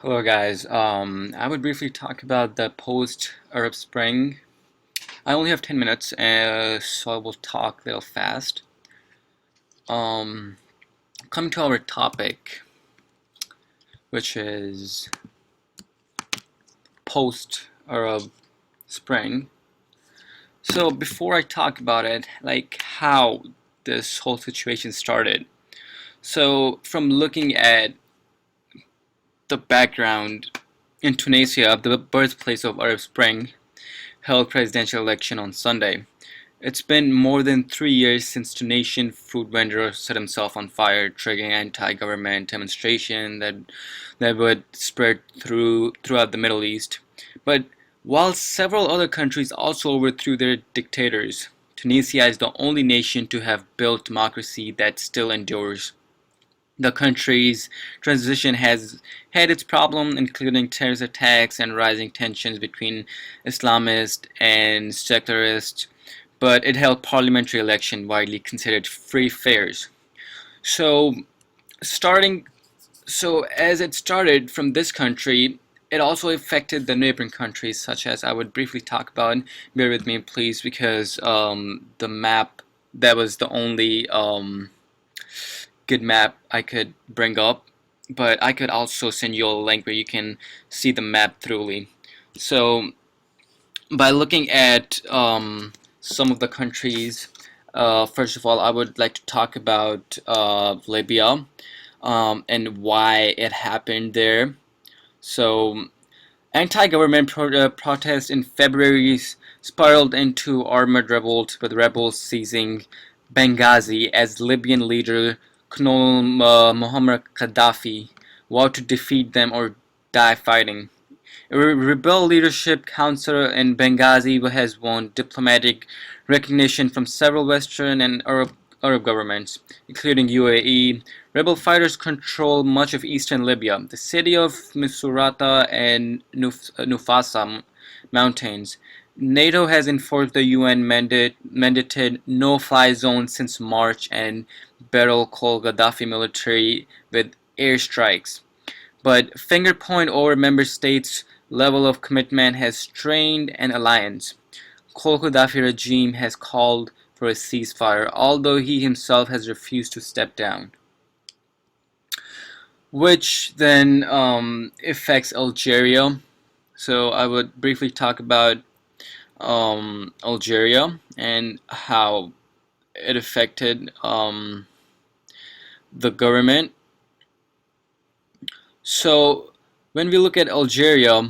Hello guys. I would briefly talk about the post-Arab Spring. I only have 10 minutes, so I will talk a little fast. Um, Coming to our topic, which is post-Arab Spring. So before I talk about it, like how this whole situation started. So from looking at the background in Tunisia, the birthplace of Arab Spring, held presidential election on Sunday. It's been more than 3 years since Tunisian food vendor set himself on fire, triggering anti-government demonstration that would spread throughout the Middle East. But while several other countries also overthrew their dictators, Tunisia is the only nation to have built democracy that still endures. The country's transition has had its problems, including terrorist attacks and rising tensions between Islamists and secularists, but it held parliamentary election widely considered free fairs. So starting as it started from this country, it also affected the neighboring countries, such as I would briefly talk about. Bear with me, please, because the map that was the only good map I could bring up, but I could also send you a link where you can see the map thoroughly. So by looking at some of the countries, first of all, I would like to talk about Libya and why it happened there. So anti-government protests in February spiraled into armed revolt, with rebels seizing Benghazi as Libyan leader Colonel Muammar Gaddafi vowed to defeat them or die fighting. A rebel leadership council in Benghazi has won diplomatic recognition from several Western and Arab governments, including UAE. Rebel fighters control much of eastern Libya, the city of Misurata and Nufasa mountains. NATO has enforced the UN mandated no-fly zone since March and battle called Gaddafi military with airstrikes. But fingerpoint over member states' level of commitment has strained an alliance. Gaddafi regime has called for a ceasefire, although he himself has refused to step down, which then affects Algeria. So I would briefly talk about Algeria and how it affected the government. So when we look at Algeria,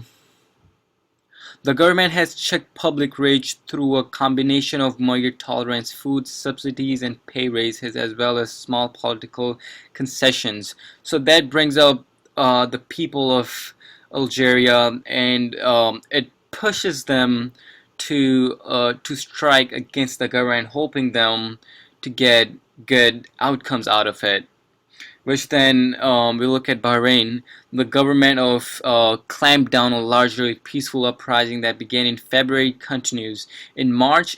the government has checked public rage through a combination of migrant tolerance, food subsidies, and pay raises, as well as small political concessions. So that brings up the people of Algeria, and it pushes them to strike against the government, hoping them to get good outcomes out of it. Which then we look at Bahrain. The government of clamped down on largely peaceful uprising that began in February continues. In March,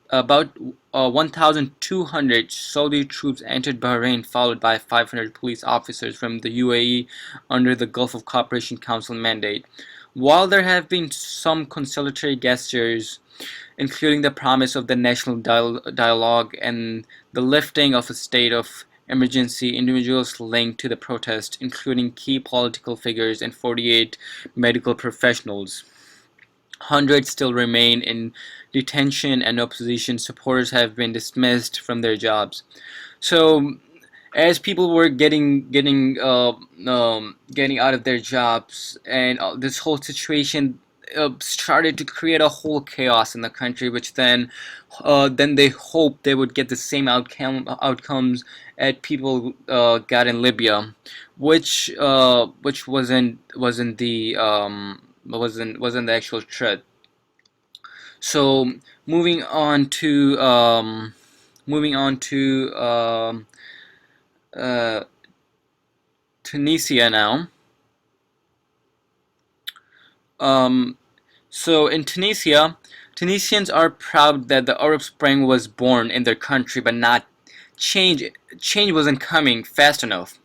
about 1,200 Saudi troops entered Bahrain, followed by 500 police officers from the UAE under the Gulf of Cooperation Council mandate. While there have been some conciliatory gestures, including the promise of the national dialogue and the lifting of a state of emergency, individuals linked to the protest, including key political figures and 48 medical professionals. Hundreds still remain in detention, and opposition supporters have been dismissed from their jobs. So, as people were getting out of their jobs, and this whole situation started to create a whole chaos in the country, which then they hoped they would get the same outcomes as people got in Libya, which wasn't the actual truth. So moving on to uh, Tunisia now. Um, so in Tunisia, Tunisians are proud that the Arab Spring was born in their country, but not change. Change wasn't coming fast enough.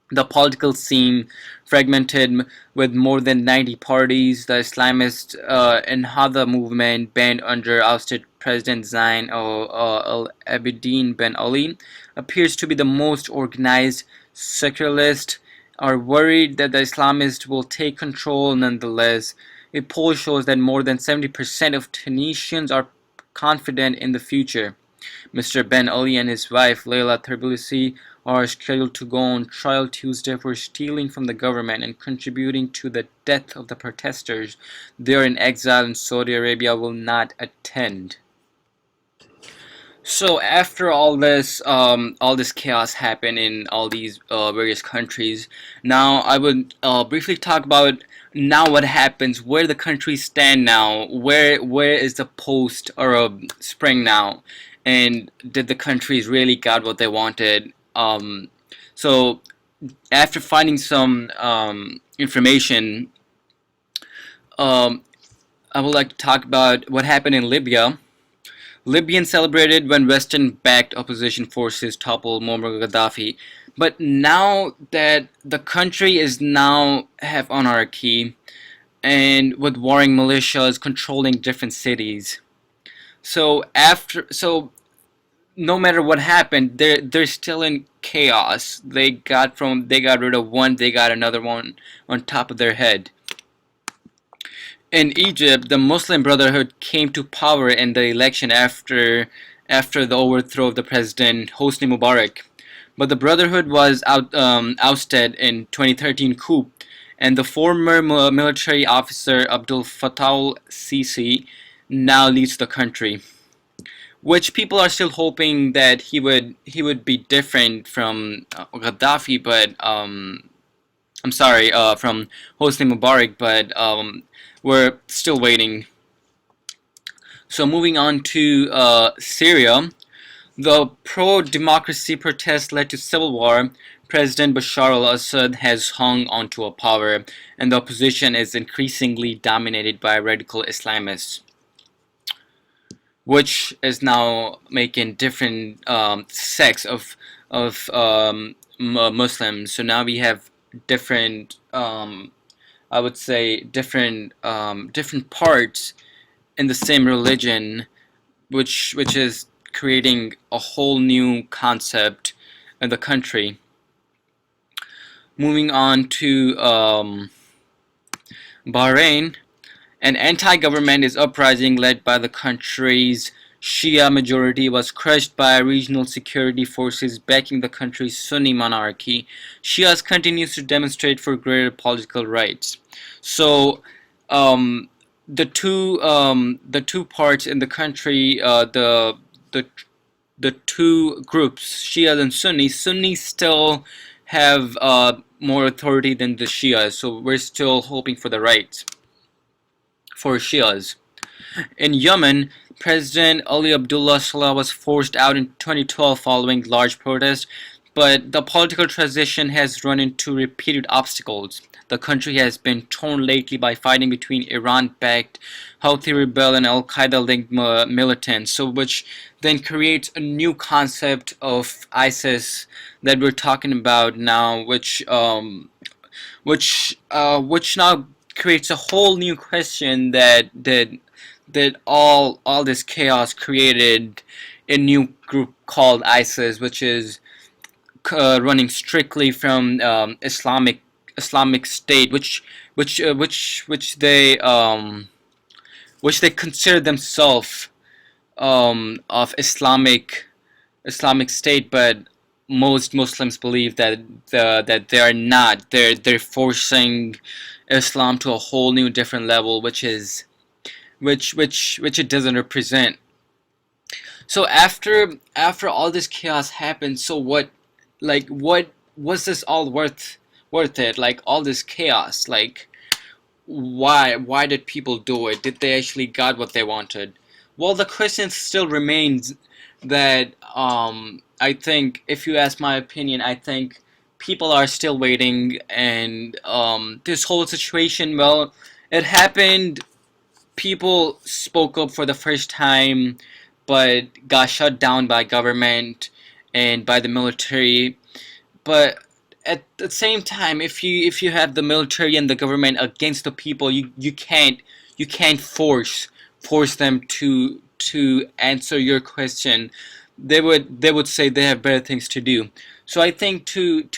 The political scene fragmented with more than 90 parties. The Islamist Ennahda movement, banned under ousted President Zain al Abidine Ben Ali, appears to be the most organized. Secularists are worried that the Islamists will take control nonetheless. A poll shows that more than 70% of Tunisians are confident in the future. Mr. Ben Ali and his wife, Leila Tbilisi, are scheduled to go on trial Tuesday for stealing from the government and contributing to the death of the protesters. They are in exile and Saudi Arabia will not attend. So after all this chaos happened in all these various countries, now I would briefly talk about now what happens, where the countries stand now, where is the post or spring now, and did the countries really got what they wanted? So after finding some information, um, I would like to talk about what happened in Libya. Libyans celebrated when Western-backed opposition forces toppled Muammar Gaddafi, but now that the country is now have anarchy and with warring militias controlling different cities. So no matter what happened, they're still in chaos. They got rid of one, they got another one on top of their head. In Egypt, the Muslim Brotherhood came to power in the election after the overthrow of the president Hosni Mubarak. But the Brotherhood was ousted in 2013 coup, and the former military officer Abdul Fattah al-Sisi now leads the country, which people are still hoping that he would be different from Gaddafi, but I'm sorry, from Hosni Mubarak, but we're still waiting. So moving on to Syria, the pro-democracy protests led to civil war. President Bashar al-Assad has hung onto a power, and the opposition is increasingly dominated by radical Islamists, which is now making different sects of Muslims. So now we have different, I would say, different parts in the same religion, which is creating a whole new concept in the country. Moving on to Bahrain, an anti-government is uprising led by the country's Shia majority was crushed by regional security forces backing the country's Sunni monarchy. Shias continues to demonstrate for greater political rights. So, um, the two parts in the country, the the two groups, Shia and Sunni. Sunnis still have more authority than the Shias, so we're still hoping for the rights for Shias. In Yemen, President Ali Abdullah Saleh was forced out in 2012 following large protests, but the political transition has run into repeated obstacles. The country has been torn lately by fighting between Iran-backed Houthi rebel and Al-Qaeda-linked militants, so which then creates a new concept of ISIS that we're talking about now, which now creates a whole new question that all this chaos created a new group called ISIS, which is running strictly from Islamic State, which they consider themselves of Islamic State, but most Muslims believe that they are not. They're forcing Islam to a whole new different level, which it doesn't represent. So after all this chaos happened, so what was this all worth it? Like all this chaos, like why did people do it? Did they actually got what they wanted? Well, the question still remains that I think, if you ask my opinion, I think people are still waiting, and this whole situation, well, it happened. People spoke up for the first time, but got shut down by government and by the military. But at the same time, if you have the military and the government against the people, you can't force them to answer your question. They would say they have better things to do. So I think to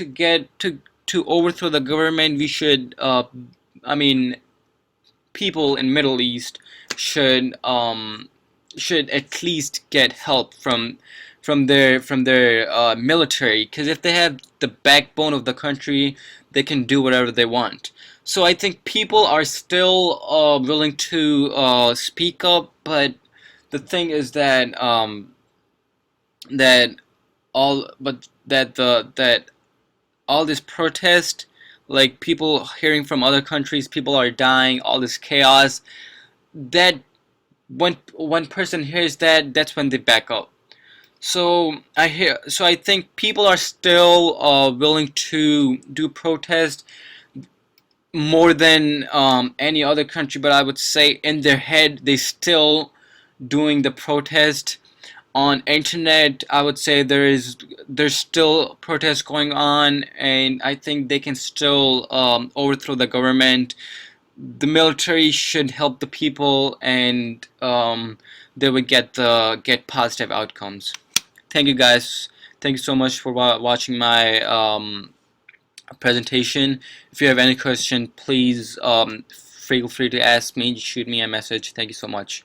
overthrow the government, we should I mean people in Middle East should at least get help from their military, because if they have the backbone of the country, they can do whatever they want. So I think people are still willing to speak up, but the thing is that that all this protest, like people hearing from other countries, people are dying, all this chaos, that when one person hears that, that's when they back up. So I think people are still willing to do protest more than any other country, but I would say in their head they still doing the protest. On internet, I would say there's still protests going on, and I think they can still overthrow the government. The military should help the people, and they would get positive outcomes. Thank you guys. Thank you so much for watching my presentation. If you have any question, please feel free to ask me. Shoot me a message. Thank you so much.